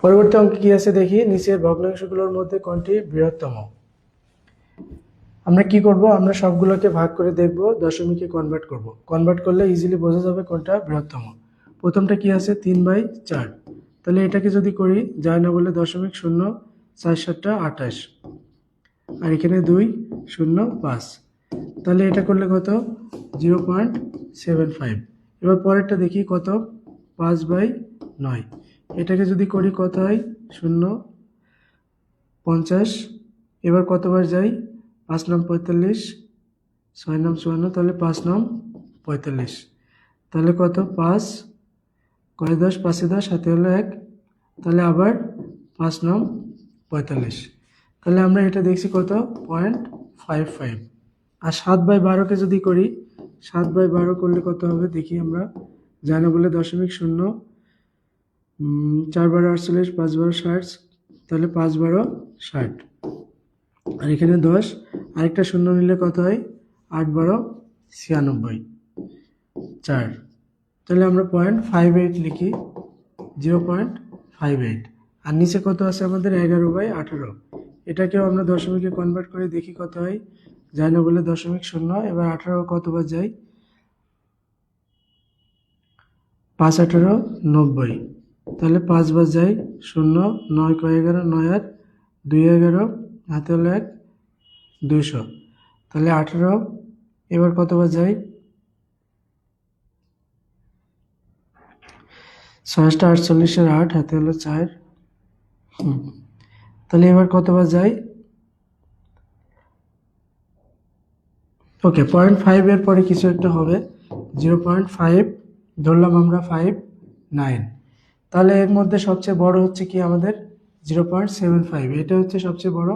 পরবর্তী অঙ্কে কি আছে দেখি, নিচের ভগ্নাংশগুলোর মধ্যে কোনটি বৃহত্তম। আমরা কি করব, আমরা সবগুলোকে ভাগ করে দেখব, দশমিকে কনভার্ট করব। কনভার্ট করলে ইজিলি বোঝা যাবে কোনটা বৃহত্তম। প্রথমটা কি আছে 3/4, তাহলে এটাকে যদি করি যায় না বলে দশমিক শূন্য 4 7 28, আর এখানে 2 0 5, তাহলে এটা করলে কত 0.75। এবার পরেরটা দেখি কত 5/9, এটাকে যদি করি কত হয় 0 50। এবার কতবার যাই 5 নাম 45, 6 নাম 54, তাহলে 5 নাম 45, তাহলে কত 5 কয় 10 5 10 হাতে হলো 1, তাহলে আবার 5 নাম 45, তাহলে আমরা এটা দেখছি কত 0.55। আর 7/12কে যদি করি 7/12 করলে কত হবে দেখি, আমরা জানা বলে দশমিক শূন্য 4 12 48, 5 12 60, তাহলে 5 12 60, আর এখানে 10, আরেকটা শূন্য নিলে কত হয় 8 12 96, 4, তাহলে আমরা 0.58 লিখি, 0.58। আর নিচে কত আছে আমাদের 11/18, এটাকেও আমরা দশমিকে কনভার্ট করে দেখি কত হয়, যায় না বলে দশমিক শূন্য। এবার 18 কতবার যায় 5 18 90, তাহলে 5 বার যায় 0, 9 × 11 9, আর 2 11, হাতে হলো 1 200, তাহলে 18। এবার কতবার যায় 6 48 এর 8, হাতে হলো 4, তাহলে এবার কতবার যায়, ওকে 0.5 এর পরে কিছু একটা হবে, 0.5 ধরলাম আমরা 59, তাহলে এর মধ্যে সবচেয়ে বড় হচ্ছে কি আমাদের 0.75, এটা হচ্ছে সবচেয়ে বড়,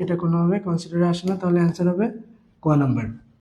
এটা কোনোভাবে কনসিডারে আসে না, তাহলে অ্যান্সার হবে ক নাম্বার।